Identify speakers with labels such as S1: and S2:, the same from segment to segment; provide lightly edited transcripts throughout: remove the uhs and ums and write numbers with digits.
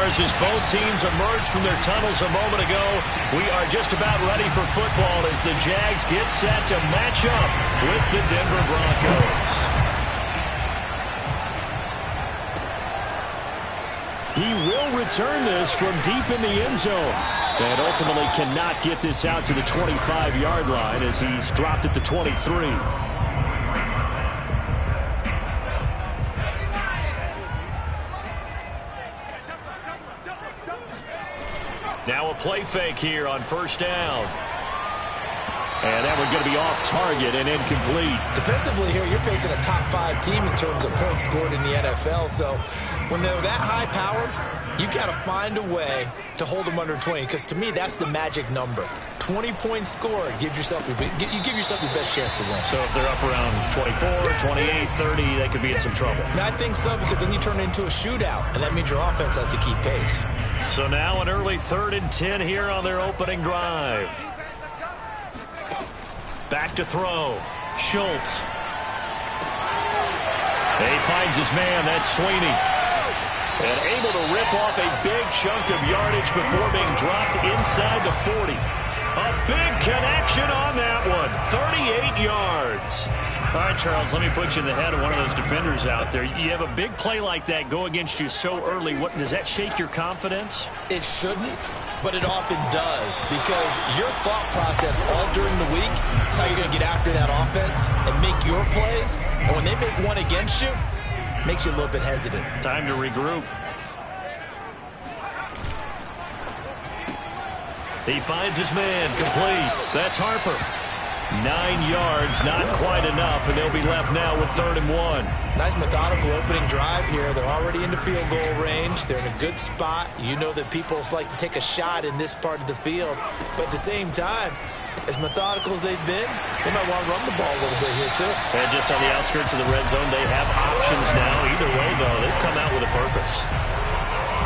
S1: scores as both teams emerged from their tunnels a moment ago. We are just about ready for football as the Jags get set to match up with the Denver Broncos. He will return this from deep in the end zone. And ultimately cannot get this out to the 25-yard line as he's dropped at the 23. Now a play fake here on first down. And that one's going to be off target and incomplete.
S2: Defensively here, you're facing a top 5 team in terms of points scored in the NFL. So when they're that high-powered, you've got to find a way to hold them under 20. Because to me, that's the magic number. 20-point score gives yourself you give yourself your best chance to win.
S1: So if they're up around 24, 28, 30, they could be in some trouble.
S2: And I think so, because then you turn it into a shootout, and that means your offense has to keep pace.
S1: So now an early 3rd and 10 here on their opening drive. Back to throw. Schultz. He finds his man. That's Sweeney. And able to rip off a big chunk of yardage before being dropped inside the 40. A big connection on that one. 38 yards. All right, Charles, let me put you in the head of one of those defenders out there. You have a big play like that go against you so early. What does that shake your confidence?
S2: It shouldn't, but it often does, because your thought process all during the week is how you're going to get after that offense and make your plays. And when they make one against you, it makes you a little bit hesitant.
S1: Time to regroup. He finds his man, complete. That's Harper. 9 yards, not quite enough, and they'll be left now with 3rd and 1.
S2: Nice methodical opening drive here. They're already into field goal range. They're in a good spot. You know that people like to take a shot in this part of the field. But at the same time, as methodical as they've been, they might want to run the ball a little bit here too.
S1: And just on the outskirts of the red zone, they have options now. Either way, though, they've come out with a purpose.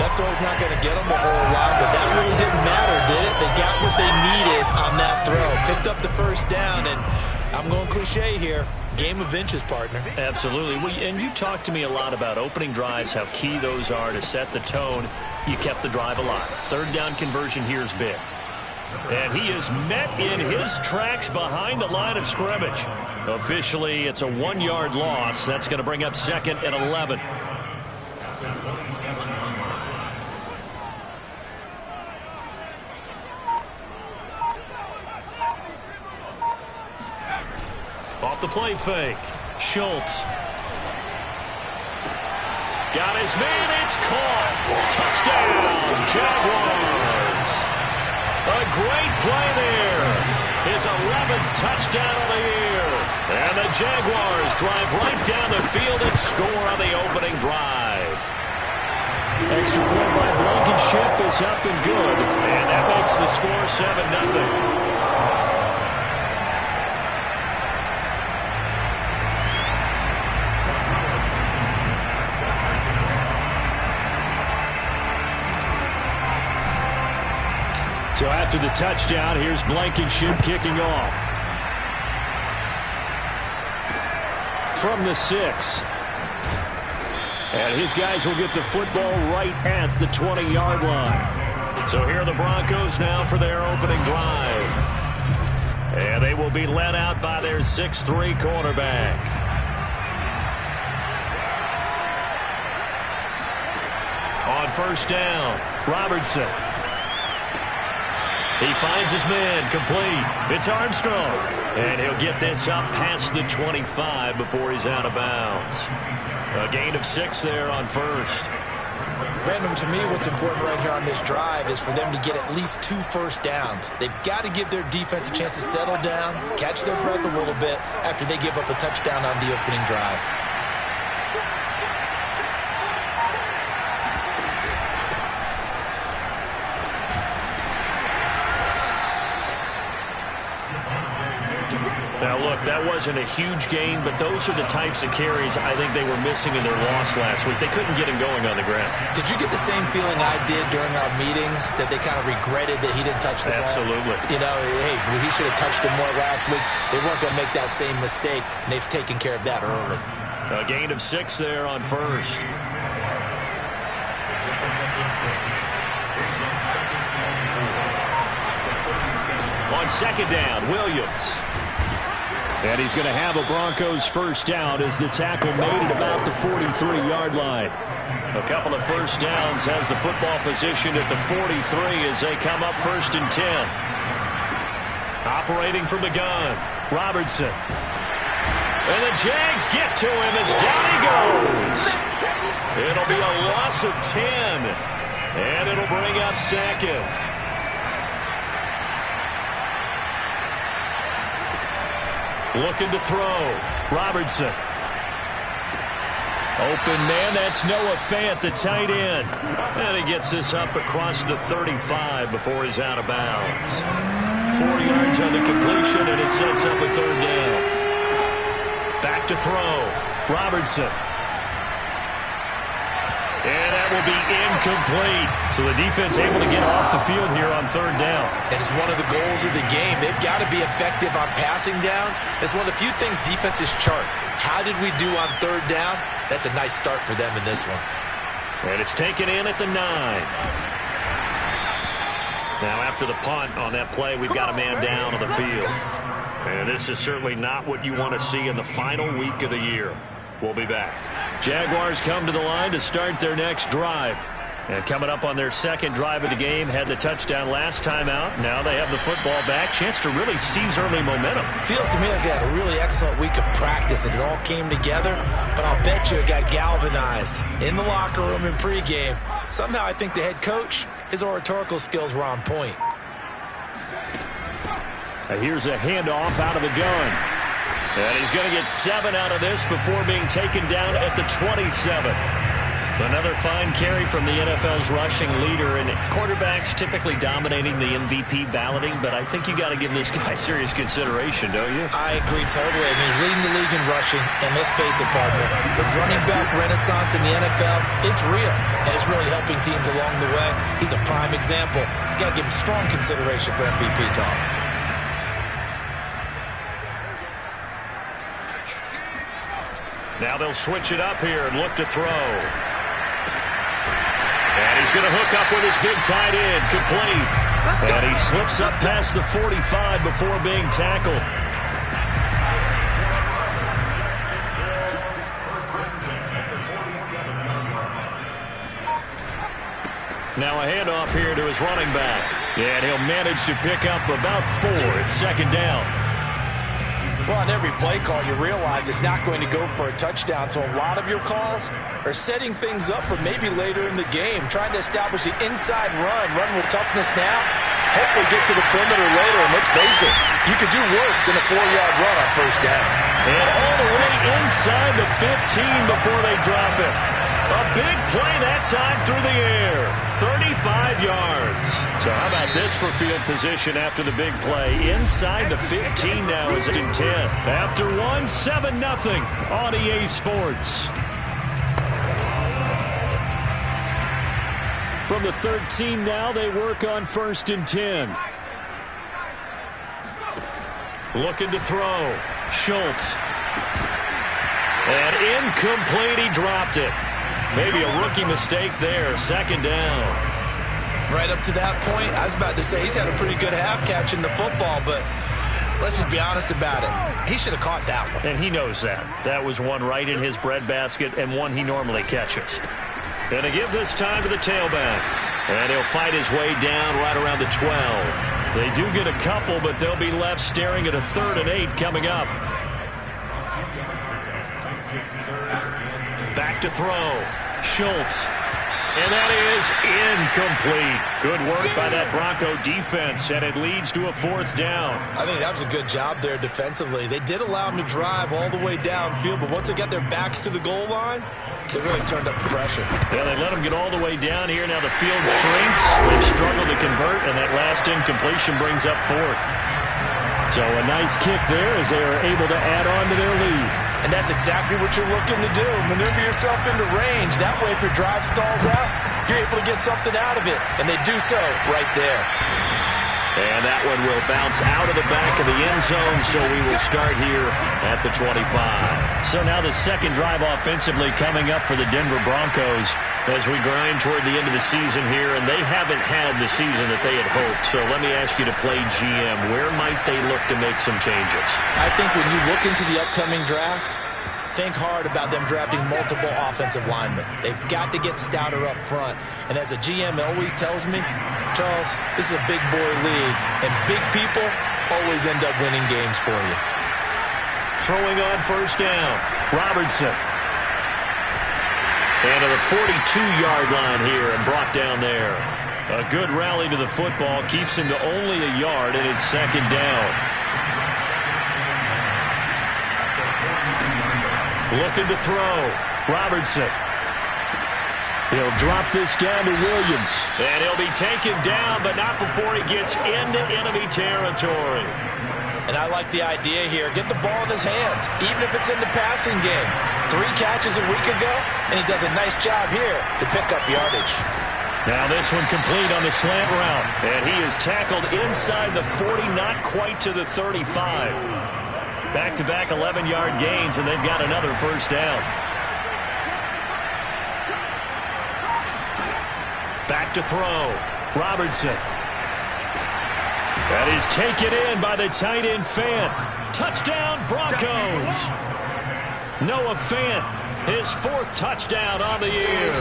S2: That throw's not going to get them a whole lot, but that really didn't matter, did it? They got what they needed on that throw. Picked up the first down, and I'm going cliche here. Game of inches, partner.
S1: Absolutely. Well, and you talked to me a lot about opening drives, how key those are to set the tone. You kept the drive alive. 3rd down conversion here is big. And he is met in his tracks behind the line of scrimmage. Officially, it's a 1-yard loss. That's going to bring up 2nd and 11. Off the play fake. Schultz. Got his man. It's caught. Touchdown, Jaguars. A great play there. His 11th touchdown of the year. And the Jaguars drive right down the field and score on the opening drive. Extra point by Blankenship is up and good. And that makes the score 7-0. So after the touchdown, here's Blankenship kicking off. From the 6. And his guys will get the football right at the 20-yard line. So here are the Broncos now for their opening drive. And they will be led out by their 6'3" quarterback. On first down, Robertson. He finds his man, complete. It's Armstrong. And he'll get this up past the 25 before he's out of bounds. A gain of 6 there on first.
S2: Brandon, to me, what's important right here on this drive is for them to get at least 2 first downs. They've got to give their defense a chance to settle down, catch their breath a little bit after they give up a touchdown on the opening drive.
S1: Now, look, that wasn't a huge gain, but those are the types of carries I think they were missing in their loss last week. They couldn't get him going on the ground.
S2: Did you get the same feeling I did during our meetings, that they kind of regretted that he didn't touch the ball?
S1: Absolutely.
S2: You know, hey, he should have touched him more last week. They weren't going to make that same mistake, and they've taken care of that early.
S1: A gain of 6 there on first. second down, Williams. And he's going to have a Broncos first down as the tackle made at about the 43-yard line. A couple of first downs has the football position at the 43 as they come up 1st and 10. Operating from the gun, Robertson. And the Jags get to him as down he goes. It'll be a loss of 10. And it'll bring up second. Looking to throw. Robertson. Open man, that's Noah Fant, the tight end. And he gets this up across the 35 before he's out of bounds. 4 yards on the completion, and it sets up a third down. Back to throw. Robertson. And that will be incomplete. So the defense able to get off the field here on third down.
S2: And it's one of the goals of the game. They've got to be effective on passing downs. It's one of the few things defenses chart. How did we do on third down? That's a nice start for them in this one.
S1: And it's taken in at the 9. Now after the punt on that play, we've got a man down on the field. And this is certainly not what you want to see in the final week of the year. We'll be back. Jaguars come to the line to start their next drive. And coming up on their second drive of the game, had the touchdown last time out. Now they have the football back. Chance to really seize early momentum.
S2: Feels to me like they had a really excellent week of practice and it all came together. But I'll bet you it got galvanized in the locker room in pregame. Somehow I think the head coach, his oratorical skills were on point.
S1: Here's a handoff out of the gun. And he's going to get 7 out of this before being taken down at the 27. Another fine carry from the NFL's rushing leader, and quarterbacks typically dominating the MVP balloting, but I think you got to give this guy serious consideration, don't you?
S2: I agree totally. I mean, he's leading the league in rushing, and let's face it, partner, the running back renaissance in the NFL, it's real, and it's really helping teams along the way. He's a prime example. You got to give him strong consideration for MVP talk.
S1: Now they'll switch it up here and look to throw. And he's going to hook up with his big tight end, complete. And he slips up past the 45 before being tackled. Now a handoff here to his running back. And he'll manage to pick up about 4. It's second down.
S2: Well, on every play call, you realize it's not going to go for a touchdown, so a lot of your calls are setting things up for maybe later in the game, trying to establish the inside run with toughness now, hopefully get to the perimeter later, and let's face it, you could do worse than a 4-yard run on first down.
S1: And all the way inside the 15 before they drop it. A big play that time through the air. 35 yards. So how about this for field position after the big play? Inside the 15 now is in 10. After 1, 7-0 on EA Sports. From the 13 now, they work on 1st and 10. Looking to throw. Schultz. And incomplete, he dropped it. Maybe a rookie mistake there. Second down.
S2: Right up to that point, I was about to say he's had a pretty good half catching the football, but let's just be honest about it. He should have caught that one.
S1: And he knows that. That was one right in his breadbasket and one he normally catches. Going to give this time to the tailback. And he'll fight his way down right around the 12. They do get a couple, but they'll be left staring at a 3rd and 8 coming up. Back to throw. Schultz. And that is incomplete. Good work by that Bronco defense, and it leads to a 4th down.
S2: I think that was a good job there defensively. They did allow him to drive all the way downfield, but once they got their backs to the goal line, they really turned up the pressure.
S1: Yeah, they let him get all the way down here. Now the field shrinks. They've struggled to convert, and that last incompletion brings up 4th. So a nice kick there as they are able to add on to their lead.
S2: And that's exactly what you're looking to do. Maneuver yourself into range. That way, if your drive stalls out, you're able to get something out of it. And they do so right there.
S1: And that one will bounce out of the back of the end zone, so we will start here at the 25. So now the second drive offensively coming up for the Denver Broncos. As we grind toward the end of the season here, and they haven't had the season that they had hoped. So let me ask you to play GM. Where might they look to make some changes?
S2: I think when you look into the upcoming draft, think hard about them drafting multiple offensive linemen. They've got to get stouter up front. And as a GM, it always tells me, Charles, this is a big boy league, and big people always end up winning games for you.
S1: Throwing on first down, Robertson. And to the 42-yard line here and brought down there. A good rally to the football keeps him to only a yard, and it's second down. Looking to throw. Robertson. He'll drop this down to Williams. And he'll be taken down, but not before he gets into enemy territory.
S2: And I like the idea here. Get the ball in his hands, even if it's in the passing game. 3 catches a week ago, and he does a nice job here to pick up yardage.
S1: Now this one complete on the slant route. And he is tackled inside the 40, not quite to the 35. Back-to-back 11-yard gains, and they've got another first down. Back to throw. Robertson. That is taken in by the tight end Fant. Touchdown Broncos. Noah Fant, his 4th touchdown on the year.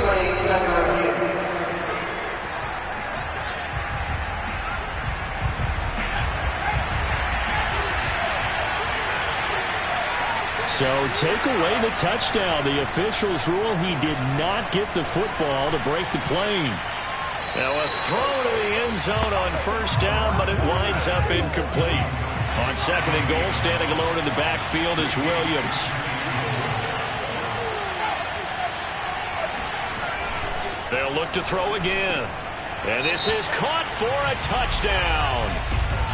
S1: So take away the touchdown. The officials rule he did not get the football to break the plane. Now a throw to the end zone on first down, but it winds up incomplete. On second and goal, standing alone in the backfield is Williams. They'll look to throw again. And this is caught for a touchdown.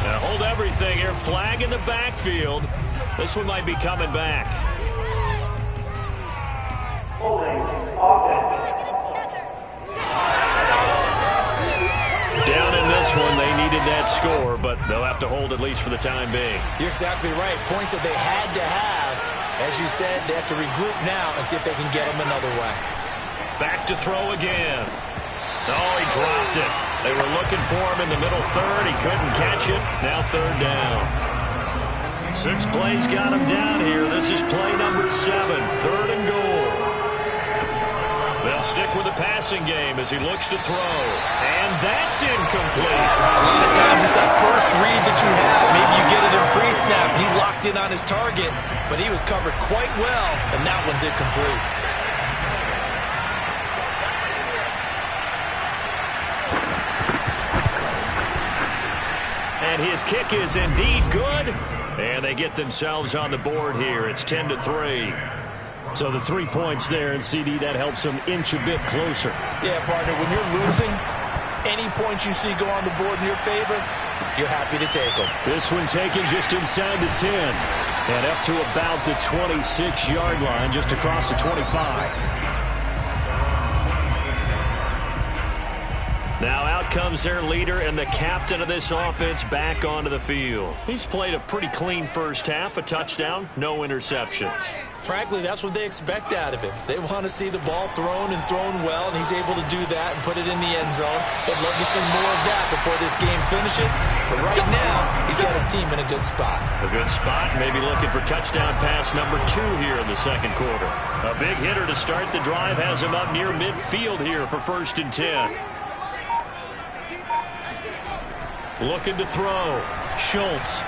S1: Now hold everything here. Flag in the backfield. This one might be coming back.
S3: Holding offense.
S1: Down in this one, they needed that score, but they'll have to hold at least for the time being.
S2: You're exactly right. Points that they had to have. As you said, they have to regroup now and see if they can get them another way.
S1: Back to throw again. Oh, he dropped it. They were looking for him in the middle third. He couldn't catch it. Now third down. 6 plays got him down here. This is play number 7, third and goal. They'll stick with the passing game as he looks to throw. And that's incomplete.
S2: A lot of times it's that first read that you have. Maybe you get it in pre-snap. He locked in on his target, but he was covered quite well, and that one's incomplete.
S1: And his kick is indeed good. And they get themselves on the board here. It's 10-3. So the 3 points there, and CD, that helps them inch a bit closer.
S2: Yeah, partner, when you're losing, any points you see go on the board in your favor, you're happy to take them.
S1: This one taken just inside the 10. And up to about the 26-yard line, just across the 25. Now out comes their leader and the captain of this offense back onto the field. He's played a pretty clean first half, a touchdown, no interceptions.
S2: Frankly, that's what they expect out of him. They want to see the ball thrown and thrown well, and he's able to do that and put it in the end zone. They'd love to see more of that before this game finishes. But right now, he's got his team in a good spot.
S1: A good spot, maybe looking for touchdown pass number 2 here in the second quarter. A big hitter to start the drive has him up near midfield here for 1st and 10. Looking to throw. Schultz.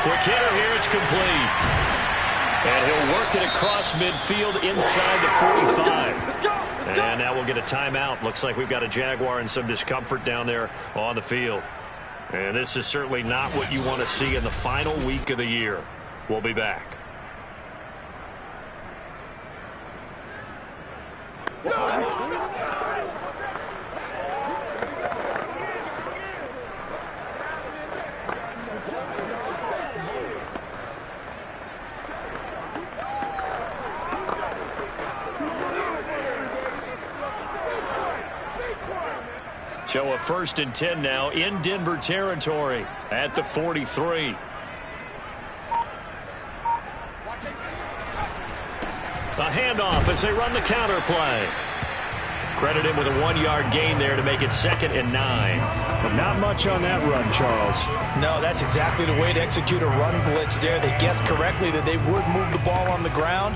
S1: Quick hitter here. It's complete. And he'll work it across midfield inside the 45. And now we'll get a timeout. Looks like we've got a Jaguar and some discomfort down there on the field. And this is certainly not what you want to see in the final week of the year. We'll be back. So a 1st and 10 now in Denver territory at the 43. A handoff as they run the counter play. Credit him with a 1-yard gain there to make it 2nd and 9.
S4: But not much on that run, Charles.
S2: No, that's exactly the way to execute a run blitz there. They guessed correctly that they would move the ball on the ground,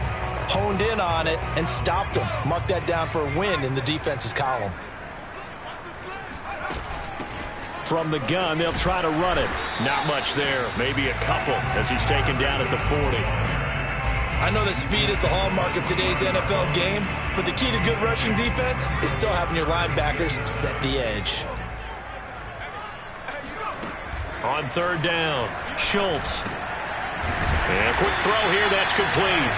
S2: honed in on it, and stopped them. Mark that down for a win in the defense's column.
S1: From the gun, they'll try to run it. Not much there. Maybe a couple as he's taken down at the 40.
S2: I know that speed is the hallmark of today's NFL game, but the key to good rushing defense is still having your linebackers set the edge.
S1: On 3rd down, Schultz. And a quick throw here, that's complete.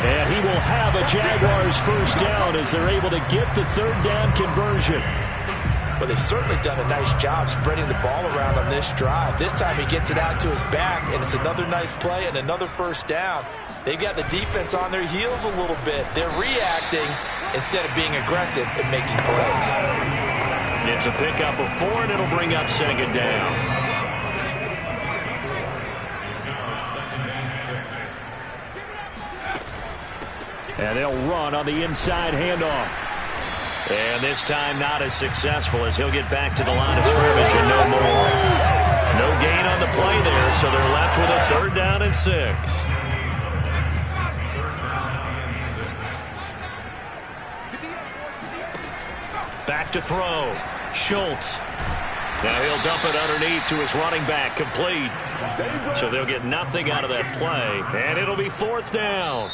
S1: And he will have a Jaguars 1st down as they're able to get the 3rd down conversion.
S2: Well, they've certainly done a nice job spreading the ball around on this drive. This time he gets it out to his back, and it's another nice play and another 1st down. They've got the defense on their heels a little bit. They're reacting instead of being aggressive and making plays.
S1: It's a pickup of 4, and it'll bring up 2nd down. And they'll run on the inside handoff. And this time not as successful as he'll get back to the line of scrimmage and no more. No gain on the play there, so they're left with a 3rd down and 6. Back to throw. Schultz. Now he'll dump it underneath to his running back. Complete. So they'll get nothing out of that play. And it'll be 4th down.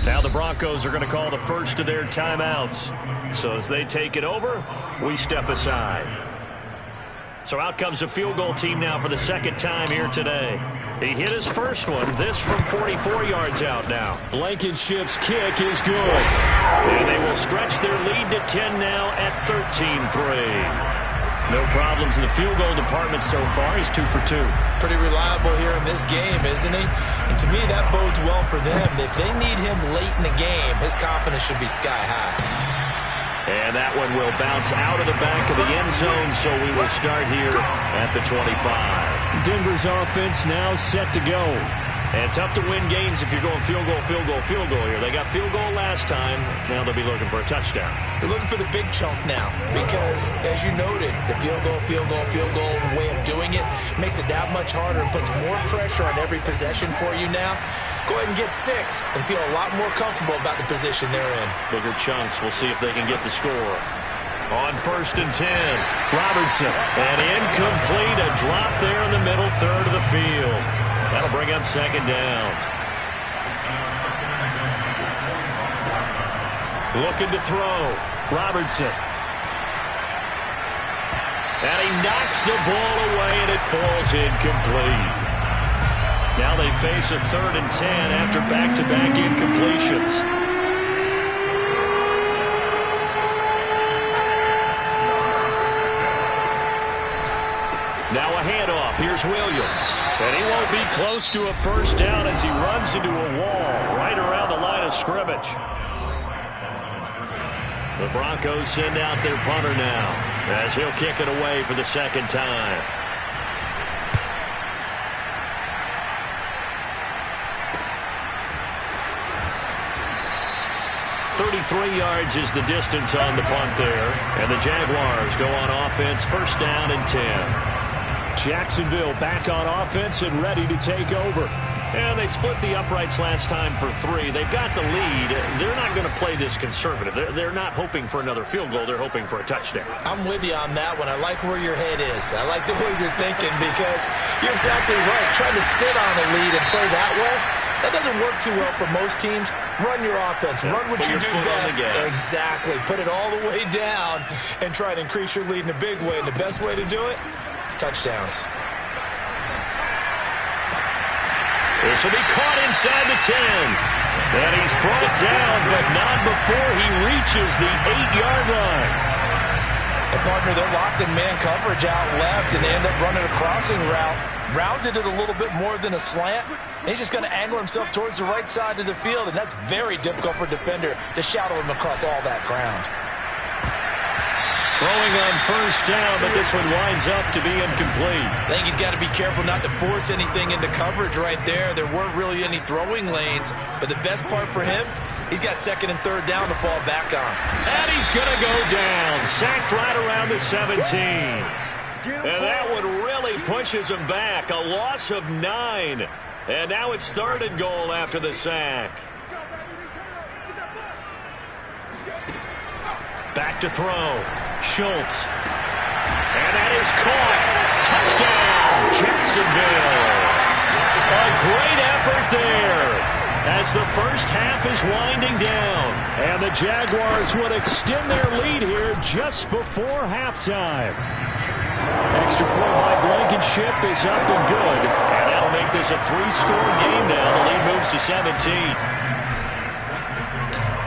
S1: Now the Broncos are going to call the first of their timeouts. So as they take it over, we step aside. So out comes a field goal team now for the 2nd time here today. He hit his first one. This from 44 yards out now.
S4: Blankenship's kick is good.
S1: And they will stretch their lead to 10 now at 13-3. No problems in the field goal department so far. He's 2 for 2.
S2: Pretty reliable here in this game, isn't he? And to me, that bodes well for them. If they need him late in the game, his confidence should be sky high.
S1: And that one will bounce out of the back of the end zone, so we will start here at the 25.
S4: Denver's offense now set to go.
S1: And tough to win games if you're going field goal, field goal, field goal here. They got field goal last time. Now they'll be looking for a touchdown.
S2: They're looking for the big chunk now because, as you noted, the field goal way of doing it makes it that much harder and puts more pressure on every possession for you now. Go ahead and get 6 and feel a lot more comfortable about the position they're in.
S1: Bigger chunks. We'll see if they can get the score. On 1st and 10, Robertson. And incomplete. A drop there in the middle third of the field. That'll bring up 2nd down. Looking to throw. Robertson. And he knocks the ball away, and it falls incomplete. Now they face a 3rd and 10 after back-to-back incompletions. Now a handoff. Here's Williams. And he won't be close to a 1st down as he runs into a wall right around the line of scrimmage. The Broncos send out their punter now as he'll kick it away for the 2nd time. .33 yards is the distance on the punt there. And the Jaguars go on offense, 1st down and 10.
S4: Jacksonville back on offense and ready to take over.
S1: And they split the uprights last time for 3. They've got the lead. They're not going to play this conservative. They're not hoping for another field goal. They're hoping for a touchdown.
S2: I'm with you on that one. I like where your head is. I like the way you're thinking because you're exactly right. Trying to sit on a lead and play that way, that doesn't work too well for most teams. Run your offense. Run what you do best. Exactly. Put it all the way down and try to increase your lead in a big way. And the best way to do it, touchdowns.
S1: This will be caught inside the 10. And he's brought down, but not before he reaches the 8-yard line.
S2: And partner, they're locked in man coverage out left, and they end up running a crossing route. Rounded it a little bit more than a slant. And he's just going to angle himself towards the right side of the field, and that's very difficult for a defender to shadow him across all that ground.
S1: Throwing on 1st down, but this one winds up to be incomplete.
S2: I think he's got to be careful not to force anything into coverage right there. There weren't really any throwing lanes, but the best part for him, He's got second and third down to fall back on.
S1: And he's going to go down. Sacked right around the 17. And that one really pushes him back. A loss of 9. And now it's third and goal after the sack. Back to throw. Schultz. And that is caught. Touchdown, Jacksonville. A great effort there as the first half is winding down.
S4: And the Jaguars would extend their lead here just before halftime. Extra point by Blankenship is up and good.
S1: And that'll make this a 3-score game now. The lead moves to 17.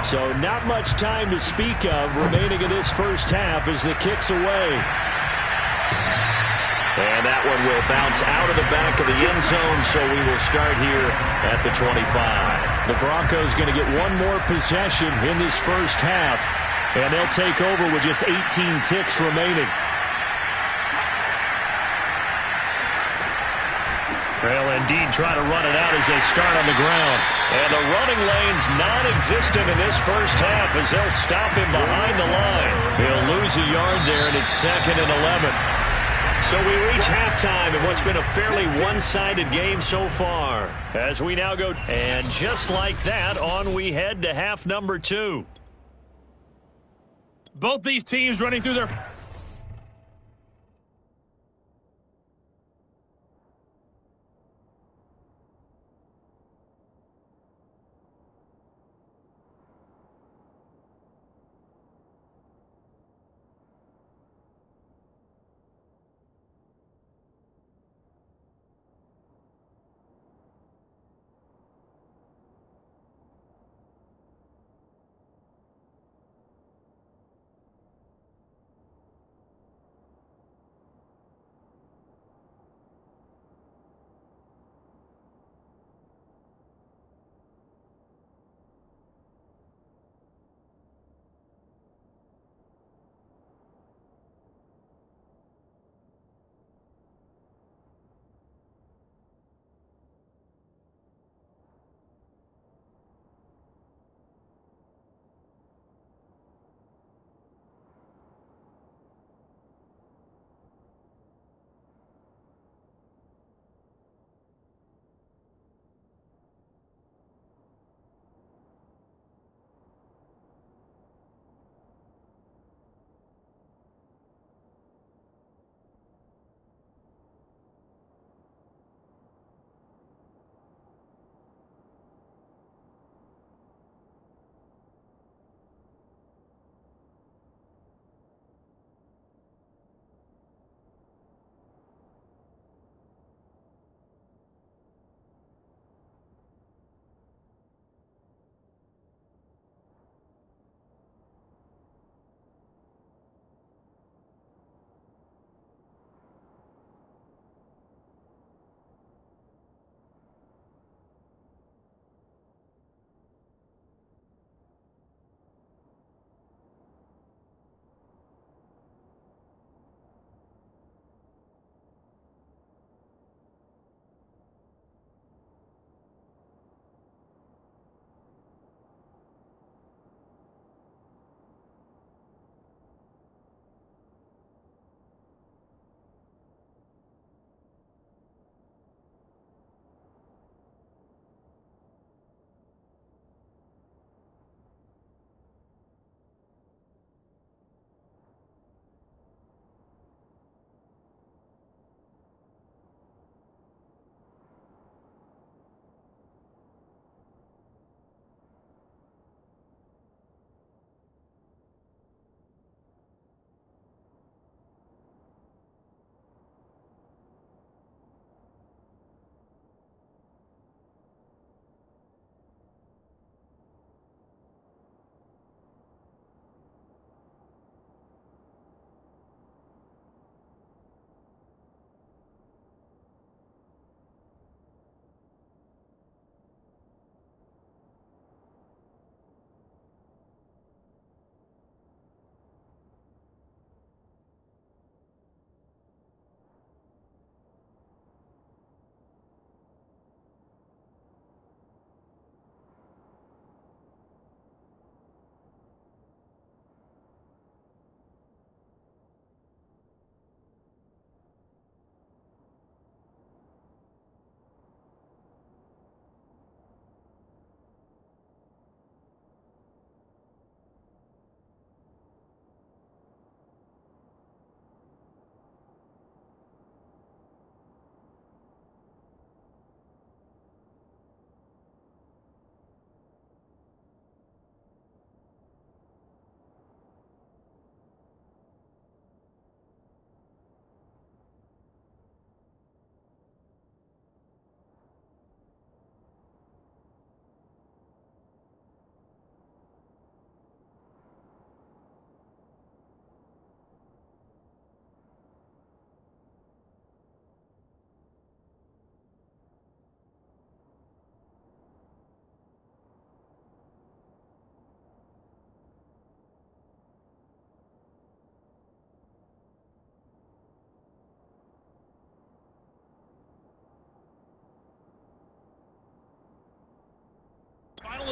S4: So not much time to speak of remaining in this first half as the kick's away.
S1: And that one will bounce out of the back of the end zone, so we will start here at the 25.
S4: The Broncos going to get one more possession in this first half, and they'll take over with just 18 ticks remaining.
S1: They'll indeed try to run it out as they start on the ground. And the running lane's non-existent in this first half as they'll stop him behind the line. He'll lose a yard there, and it's 2nd and 11. So we reach halftime in what's been a fairly one-sided game so far. As we now go, and just like that, on we head to half number 2.
S5: Both these teams running through their...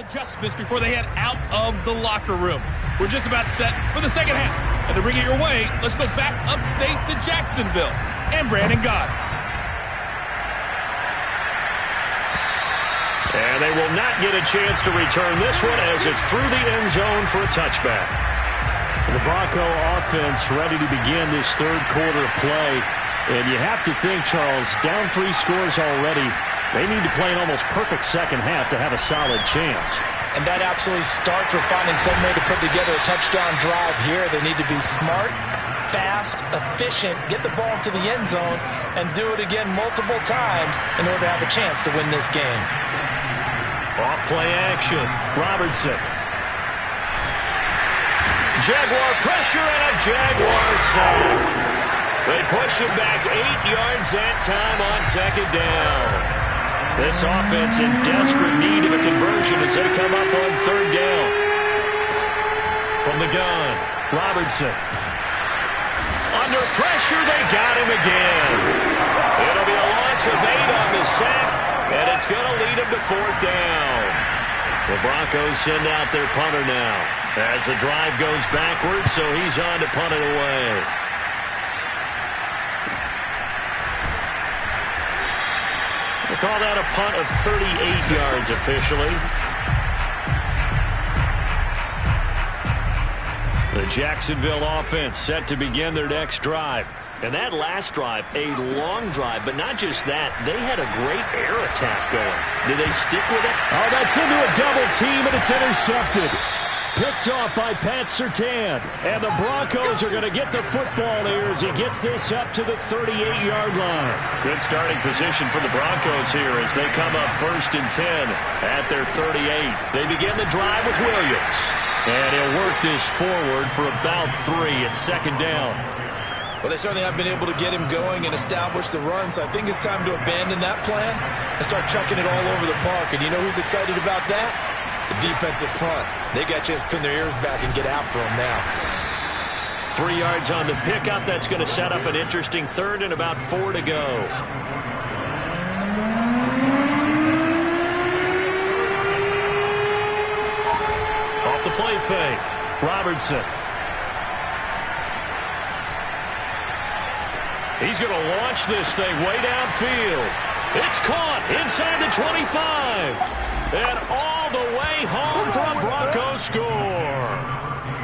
S5: adjustments before they head out of the locker room. We're just about set for the second half. And to bring it your way, let's go back upstate to Jacksonville and Brandon Gott.
S4: And they will not get a chance to return this one as it's through the end zone for a touchback. The Bronco offense ready to begin this third quarter of play. And you have to think, Charles, down 3 scores already. They need to play an almost perfect second half to have a solid chance.
S2: And that absolutely starts with finding some way to put together a touchdown drive here. They need to be smart, fast, efficient, get the ball to the end zone, and do it again multiple times in order to have a chance to win this game.
S4: Off play action. Robertson. Jaguar pressure and a Jaguar sack. They push him back 8 yards that time on second down. This offense in desperate need of a conversion as they come up on third down. From the gun, Robertson. Under pressure, they got him again. It'll be a loss of 8 on the sack, and it's going to lead them to fourth down. The Broncos send out their punter now as the drive goes backwards, so he's on to punt it away. We'll call that a punt of 38 yards officially. The Jacksonville offense set to begin their next drive. And that last drive, a long drive, but not just that. They had a great air attack going. Did they stick with it?
S6: Oh, that's into a double team, and it's intercepted. Picked off by Pat Surtain. And the Broncos are going to get the football here as he gets this up to the 38-yard line.
S4: Good starting position for the Broncos here as they come up 1st and 10 at their 38. They begin the drive with Williams. And he'll work this forward for about 3 at second down.
S2: Well, they certainly have been able to get him going and establish the run, so I think it's time to abandon that plan and start chucking it all over the park. And you know who's excited about that? The defensive front. They got a chance to pin their ears back and get after him now.
S4: 3 yards on the pickup. That's going to set up an interesting third and about 4 to go. Off the play fake. Robertson. He's going to launch this thing way downfield. It's caught inside the 25. And all the way home for a Broncos score.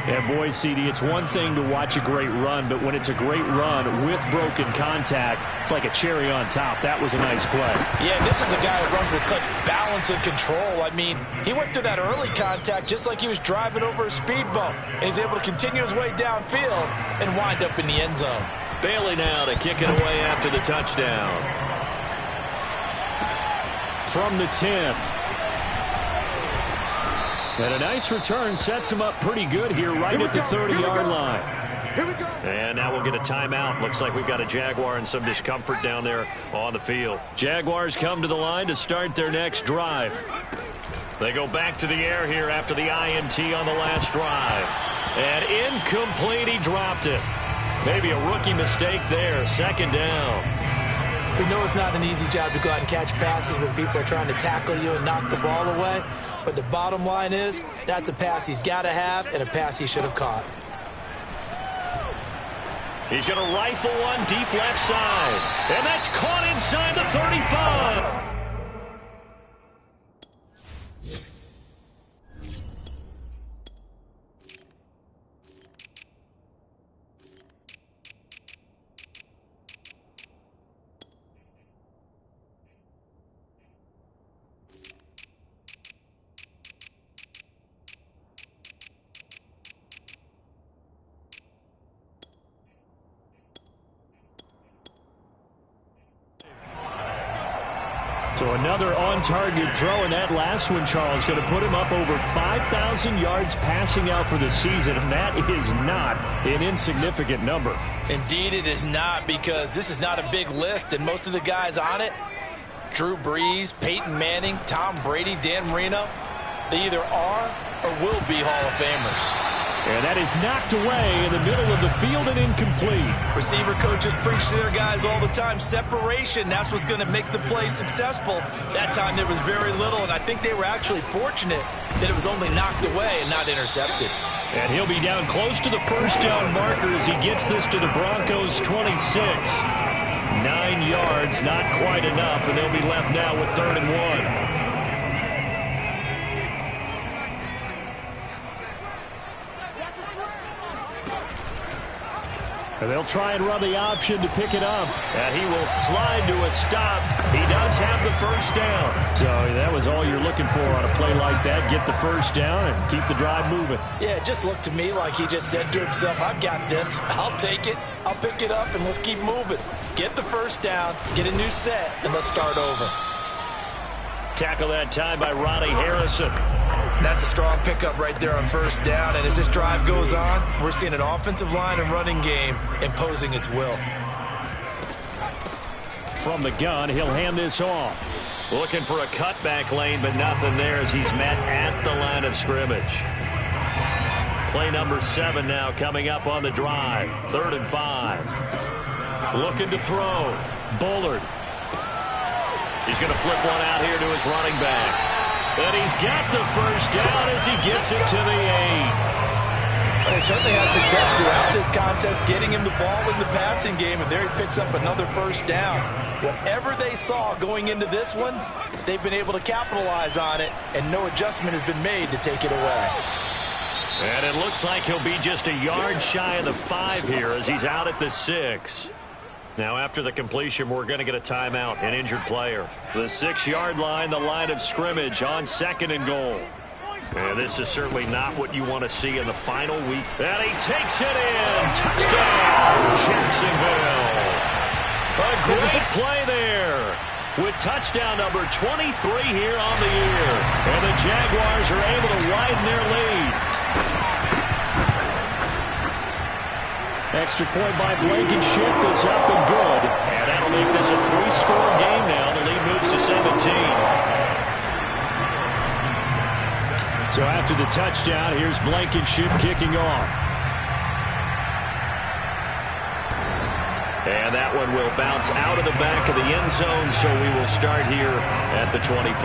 S6: Yeah, boy, CD, it's one thing to watch a great run, but when it's a great run with broken contact, it's like a cherry on top. That was a nice play.
S2: Yeah, this is a guy who runs with such balance and control. I mean, he went through that early contact just like he was driving over a speed bump. And he's able to continue his way downfield and wind up in the end zone.
S4: Bailey now to kick it away after the touchdown.
S6: From the 10. And a nice return sets him up pretty good here right at the 30-yard line.
S4: And now we'll get a timeout. Looks like we've got a Jaguar and some discomfort down there on the field. Jaguars come to the line to start their next drive. They go back to the air here after the INT on the last drive. And incomplete, he dropped it. Maybe a rookie mistake there. Second down.
S2: We know it's not an easy job to go out and catch passes when people are trying to tackle you and knock the ball away. But the bottom line is, that's a pass he's got to have and a pass he should have caught.
S4: He's going to rifle one deep left side. And that's caught inside the 35.
S6: So another on-target throw, and that last one, Charles, going to put him up over 5,000 yards passing out for the season, and that is not an insignificant number.
S2: Indeed it is not, because this is not a big list, and most of the guys on it, Drew Brees, Peyton Manning, Tom Brady, Dan Marino, they either are or will be Hall of Famers.
S6: And that is knocked away in the middle of the field and incomplete.
S2: Receiver coaches preach to their guys all the time. Separation, that's what's going to make the play successful. That time there was very little, and I think they were actually fortunate that it was only knocked away and not intercepted.
S6: And he'll be down close to the first down marker as he gets this to the Broncos' 26. 9 yards, not quite enough, and they'll be left now with 3rd and 1. And they'll try and run the option to pick it up. And he will slide to a stop. He does have the first down. So that was all you're looking for on a play like that. Get the first down and keep the drive moving.
S2: Yeah, it just looked to me like he just said to himself, I've got this. I'll take it. I'll pick it up, and let's keep moving. Get the first down, get a new set, and let's start over.
S6: Tackle that time by Ronnie Harrison.
S2: That's a strong pickup right there on first down. And as this drive goes on, we're seeing an offensive line and running game imposing its will.
S6: From the gun, he'll hand this off.
S4: Looking for a cutback lane, but nothing there as he's met at the line of scrimmage. Play number 7 now coming up on the drive. 3rd and 5. Looking to throw. Bullard. He's going to flip one out here to his running back. And he's got the first down as he gets it to the 8.
S2: They certainly had success throughout this contest, getting him the ball in the passing game, and there he picks up another first down. Whatever they saw going into this one, they've been able to capitalize on it, and no adjustment has been made to take it away.
S4: And it looks like he'll be just a yard shy of the 5 here as he's out at the 6. Now, after the completion, we're going to get a timeout, an injured player. The 6-yard line, the line of scrimmage on 2nd and goal. And this is certainly not what you want to see in the final week. And he takes it in. Touchdown, Jacksonville. A great play there with touchdown number 23 here on the year. And the Jaguars are able to widen their lead.
S6: Extra point by Blankenship is up and good.
S4: And that'll make this a 3-score game now. The lead moves to 17.
S6: So after the touchdown, here's Blankenship kicking off.
S4: And that one will bounce out of the back of the end zone, so we will start here at the 25.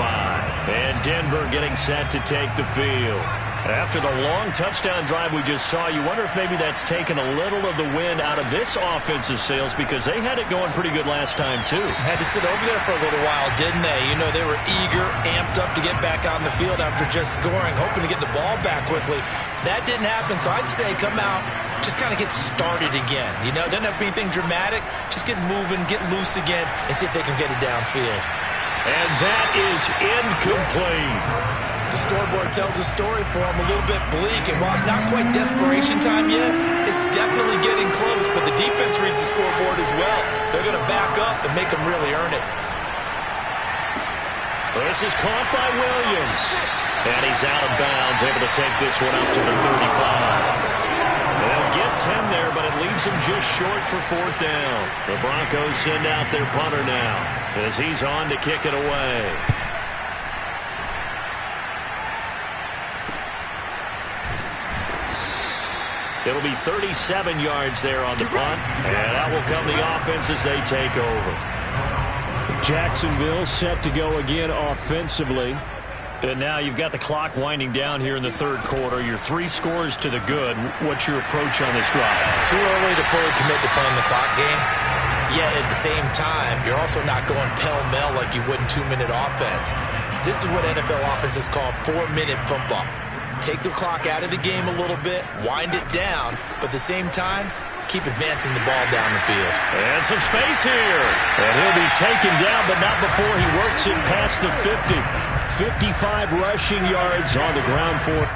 S4: And Denver getting set to take the field. After the long touchdown drive we just saw, you wonder if maybe that's taken a little of the wind out of this offensive sails, because they had it going pretty good last time, too.
S2: Had to sit over there for a little while, didn't they? You know, they were eager, amped up to get back on the field after just scoring, hoping to get the ball back quickly. That didn't happen, so I'd say come out, just kind of get started again. You know, doesn't have to be anything dramatic. Just get moving, get loose again, and see if they can get it downfield.
S4: And that is incomplete.
S2: The scoreboard tells a story for them, a little bit bleak, and while it's not quite desperation time yet, it's definitely getting close, but the defense reads the scoreboard as well. They're going to back up and make them really earn it.
S4: This is caught by Williams, and he's out of bounds, able to take this one up to the 35. They'll get 10 there, but it leaves them just short for 4th down. The Broncos send out their punter now as he's on to kick it away. It'll be 37 yards there on the punt, and that will come the offense as they take over.
S6: Jacksonville set to go again offensively.
S4: And now you've got the clock winding down here in the 3rd quarter. You're 3 scores to the good. What's your approach on this drive?
S2: Too early to fully commit to playing the clock game. Yet at the same time, you're also not going pell-mell like you would in 2-minute offense. This is what NFL offenses call 4-minute football. Take the clock out of the game a little bit, wind it down, but at the same time, keep advancing the ball down the field.
S4: And some space here.
S6: And he'll be taken down, but not before he works it past the 50. 55 rushing yards on the ground for him.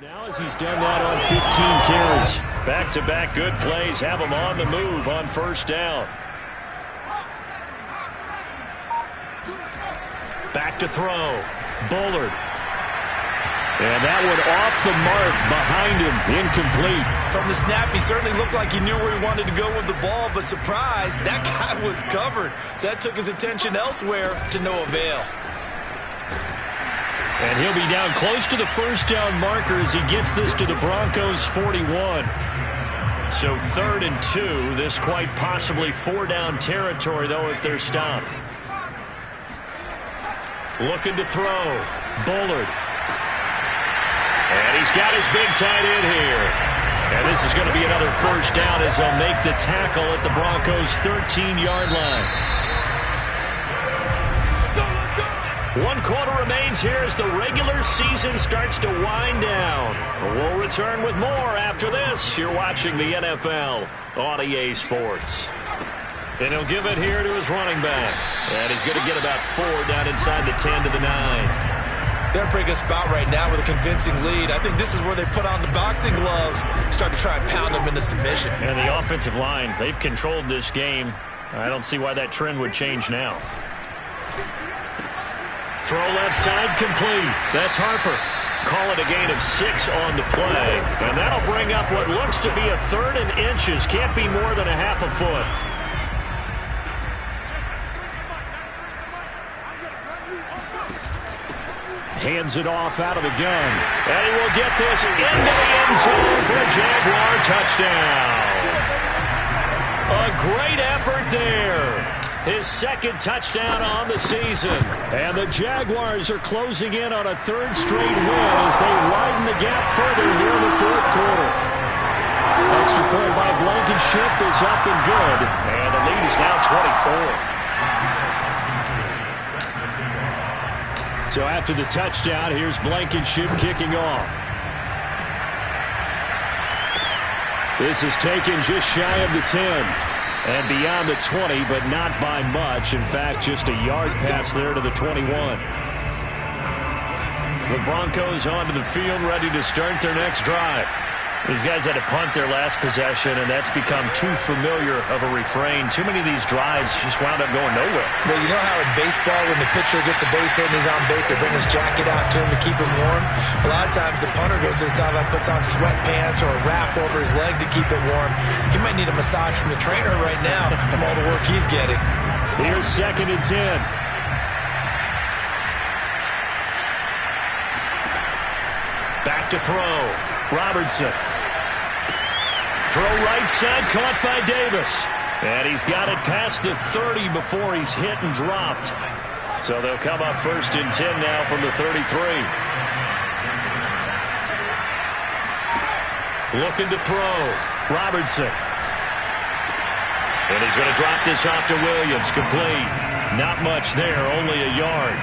S6: Now as he's done that on 15 carries.
S4: Back-to-back good plays have him on the move on 1st down. Back to to throw. Bullard. And that one off the mark behind him. Incomplete.
S2: From the snap, he certainly looked like he knew where he wanted to go with the ball, but surprise, that guy was covered. So that took his attention elsewhere to no avail.
S4: And he'll be down close to the first down marker as he gets this to the Broncos' 41. So 3rd and 2. This quite possibly 4-down territory, though, if they're stopped. Looking to throw. Bullard. And he's got his big tight end here. And this is going to be another first down as they'll make the tackle at the Broncos' 13-yard line. 1 quarter remains here as the regular season starts to wind down. We'll return with more after this. You're watching the NFL on EA Sports. And he'll give it here to his running back. And he's going to get about 4 down inside the 10 to the 9.
S2: They're in a pretty good spot right now with a convincing lead. I think this is where they put on the boxing gloves, start to try and pound them into submission.
S6: And the offensive line, they've controlled this game. I don't see why that trend would change now.
S4: Throw left side complete. That's Harper. Call it a gain of 6 on the play. And that'll bring up what looks to be a 3rd and inches. Can't be more than a half a foot. Hands it off out of the gun. And he will get this into the end zone for a Jaguar touchdown. A great effort there. His 2nd touchdown on the season. And the Jaguars are closing in on a 3rd straight win as they widen the gap further here in the 4th quarter. Extra point by Blankenship is up and good. And the lead is now 24. So after the touchdown, here's Blankenship kicking off. This is taken just shy of the 10. And beyond the 20, but not by much. In fact, just a yard pass there to the 21. The Broncos onto the field, ready to start their next drive. These guys had to punt their last possession, and that's become too familiar of a refrain. Too many of these drives just wound up going nowhere.
S2: Well, you know how in baseball, when the pitcher gets a base hit and he's on base, they bring his jacket out to him to keep him warm? A lot of times the punter goes to the sideline, puts on sweatpants or a wrap over his leg to keep it warm. He might need a massage from the trainer right now from all the work he's getting.
S4: Here's 2nd and 10. Back to throw. Robertson. Throw right side, caught by Davis. And he's got it past the 30 before he's hit and dropped. So they'll come up 1st and 10 now from the 33. Looking to throw. Robertson. And he's going to drop this off to Williams. Complete. Not much there, only a yard.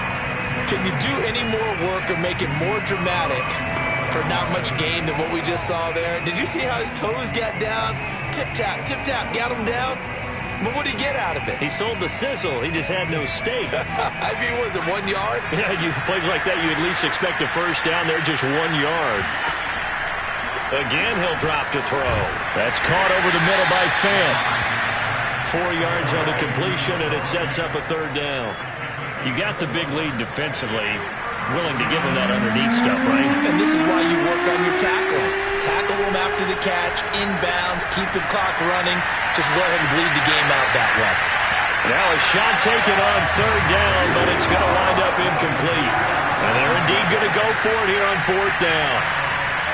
S2: Can you do any more work or make it more dramatic for not much gain than what we just saw there? Did you see how his toes got down? Tip-tap, got him down. But what did he get out of it?
S6: He sold the sizzle. He just had no steak.
S2: I mean, was it 1 yard?
S4: Yeah, plays like that, you at least expect a first down. They're just 1 yard. Again, he'll drop to throw. That's caught over the middle by Fant. 4 yards on the completion, and it sets up a 3rd down. You got the big lead defensively. Willing to give him that underneath stuff, right?
S2: And this is why you work on your tackling. Tackle him after the catch, inbounds, keep the clock running. Just go ahead and bleed the game out that way.
S4: Now a shot taken on 3rd down, but it's going to wind up incomplete. And they're indeed going to go for it here on 4th down.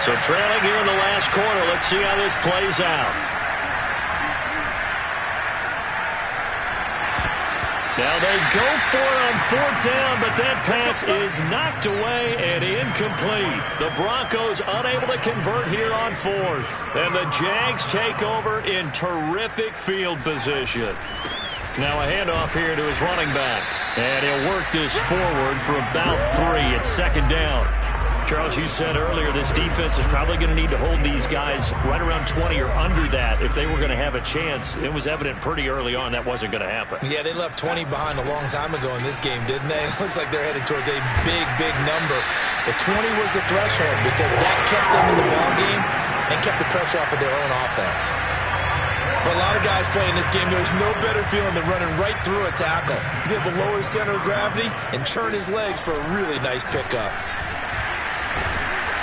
S4: So trailing here in the last quarter. Let's see how this plays out. Now they go for it on 4th down, but that pass is knocked away and incomplete. The Broncos unable to convert here on 4th. And the Jags take over in terrific field position. Now a handoff here to his running back. And he'll work this forward for about 3 at 2nd down. Charles, you said earlier this defense is probably going to need to hold these guys right around 20 or under that if they were going to have a chance. It was evident pretty early on that wasn't going to happen.
S2: Yeah, they left 20 behind a long time ago in this game, didn't they? It looks like they're headed towards a big number. But 20 was the threshold because that kept them in the ball game and kept the pressure off of their own offense. For a lot of guys playing this game, there's no better feeling than running right through a tackle. He's able to lower his center of gravity and churn his legs for a really nice pickup.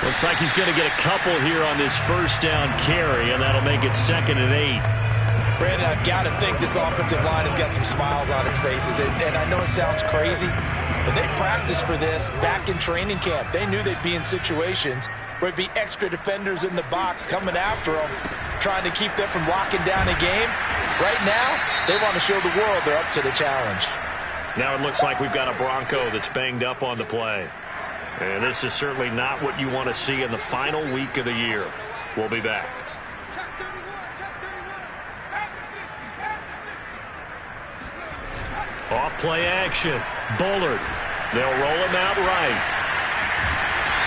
S6: Looks like he's going to get a couple here on this first down carry, and that'll make it 2nd and 8.
S2: Brandon, I've got to think this offensive line has got some smiles on its faces. And I know it sounds crazy, but they practiced for this back in training camp. They knew they'd be in situations where it'd be extra defenders in the box coming after them, trying to keep them from locking down a game. Right now, they want to show the world they're up to the challenge.
S4: Now it looks like we've got a Bronco that's banged up on the play. And this is certainly not what you want to see in the final week of the year. We'll be back.
S6: Off play action. Bullard. They'll roll him out right.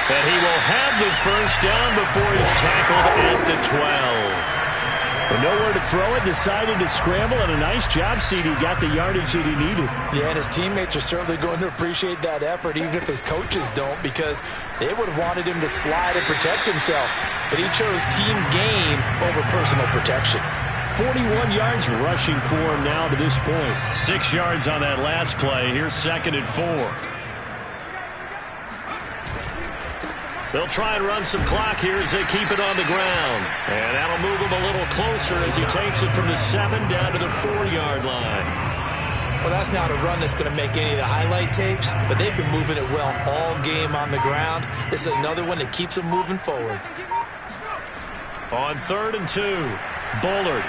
S6: And he will have the first down before he's tackled at the 12. And nowhere to throw it, decided to scramble, and a nice job, CD. Got the yardage that he needed.
S2: Yeah, and his teammates are certainly going to appreciate that effort, even if his coaches don't, because they would have wanted him to slide and protect himself. But he chose team gain over personal protection.
S6: 41 yards rushing for him now to this point. 6 yards on that last play. Here's 2nd and 4. They'll try and run some clock here as they keep it on the ground. And that'll move him a little closer as he takes it from the 7 down to the 4-yard line.
S2: Well, that's not a run that's going to make any of the highlight tapes, but they've been moving it well all game on the ground. This is another one that keeps them moving forward.
S6: On 3rd and 2, Bullard.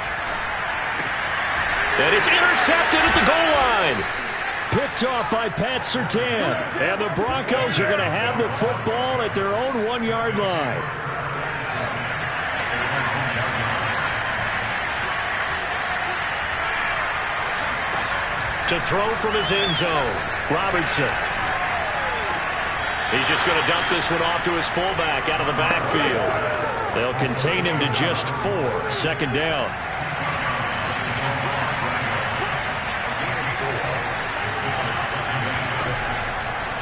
S6: And it's intercepted at the goal line. Picked off by Pat Surtain. And the Broncos are going to have the football at their own 1-yard line. To throw from his end zone, Robertson. He's just going to dump this one off to his fullback out of the backfield. They'll contain him to just 4. 2nd down.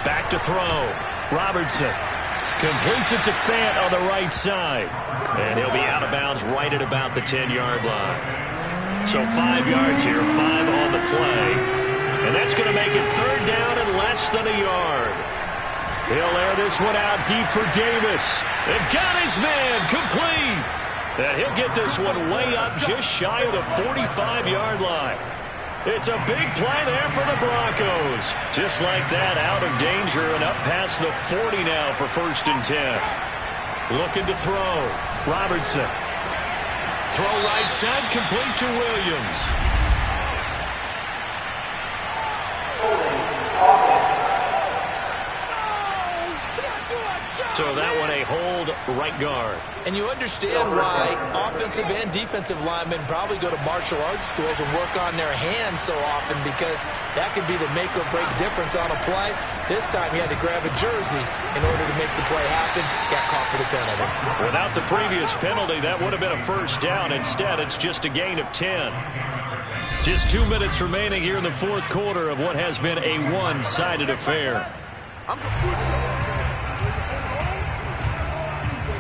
S6: Back to throw. Robertson completes it to Fant on the right side. And he'll be out of bounds right at about the 10-yard line. So 5 yards here, 5 on the play. And that's going to make it 3rd down and less than a yard. He'll air this one out deep for Davis. And got his man complete. And he'll get this one way up just shy of the 45-yard line. It's a big play there for the Broncos. Just like that, out of danger and up past the 40 now for 1st and 10. Looking to throw. Robertson. Throw right side, complete to Williams. So that one a hold right guard.
S2: And you understand why offensive and defensive linemen probably go to martial arts schools and work on their hands so often, because that could be the make or break difference on a play. This time he had to grab a jersey in order to make the play happen. Got caught for the penalty.
S6: Without the previous penalty, that would have been a first down. Instead, it's just a gain of 10. Just 2 minutes remaining here in the 4th quarter of what has been a one-sided affair.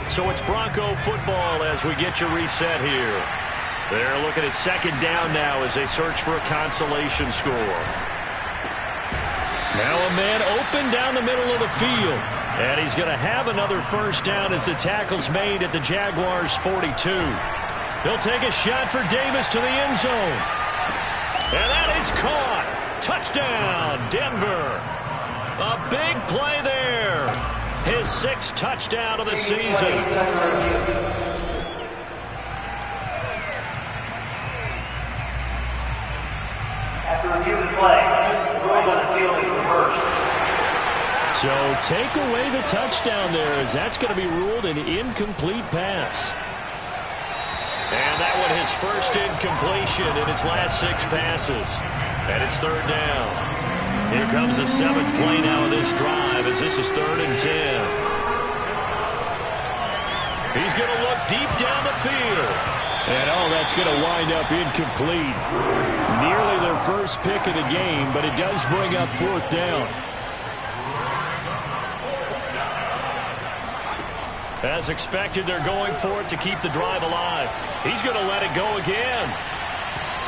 S6: So it's Bronco football as we get you reset here. They're looking at 2nd down now as they search for a consolation score. Now a man open down the middle of the field. And he's going to have another first down as the tackle's made at the Jaguars' 42. He'll take a shot for Davis to the end zone. And that is caught. Touchdown, Denver. A big play there. His 6th touchdown of the season.
S3: After review of the play, rules on the field is reversed.
S6: So take away the touchdown there, as that's going to be ruled an incomplete pass. And that one his first incompletion in his last 6 passes. And it's 3rd down. Here comes the 7th play now of this drive, as this is 3rd and 10. He's going to look deep down the field. And that's going to wind up incomplete. Nearly their first pick of the game, but it does bring up 4th down.
S4: As expected, they're going for it to keep the drive alive. He's going to let it go again.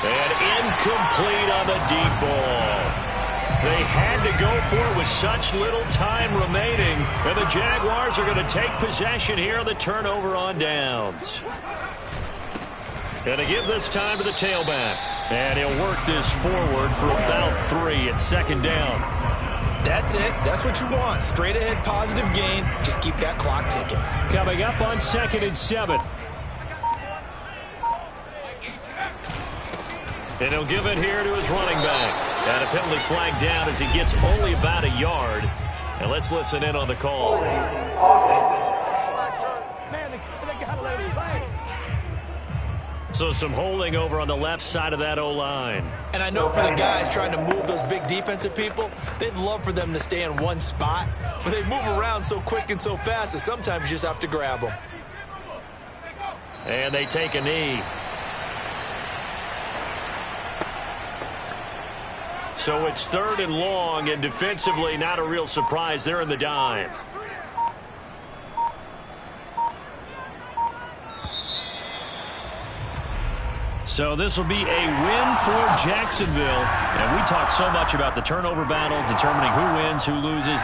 S4: And incomplete on the deep ball. They had to go for it with such little time remaining. And the Jaguars are going to take possession here on the turnover on downs. And to give this time to the tailback. And he'll work this forward for about 3 at second down.
S2: That's it. That's what you want. Straight ahead positive gain. Just keep that clock ticking.
S6: Coming up on 2nd and 7.
S4: And he'll give it here to his running back. And a penalty flag down as he gets only about a yard. And let's listen in on the call. So some holding over on the left side of that O-line.
S2: And I know for the guys trying to move those big defensive people, they'd love for them to stay in one spot. But they move around so quick and so fast that sometimes you just have to grab them.
S4: And they take a knee. So it's 3rd and long, and defensively not a real surprise. They're in the dime. So this will be a win for Jacksonville. And we talk so much about the turnover battle, determining who wins, who loses.